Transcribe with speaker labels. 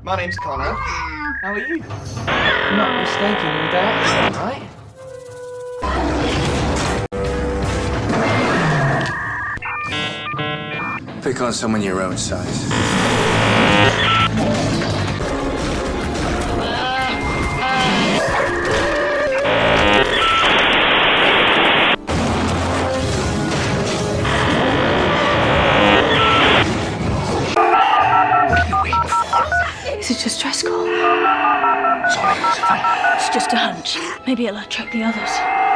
Speaker 1: My name's Connor. How are you? I'm not mistaken you there, right?
Speaker 2: Pick on someone your own size.
Speaker 3: Is it just dress call?
Speaker 2: Sorry,
Speaker 3: It's just a hunch. Maybe it'll attract the others.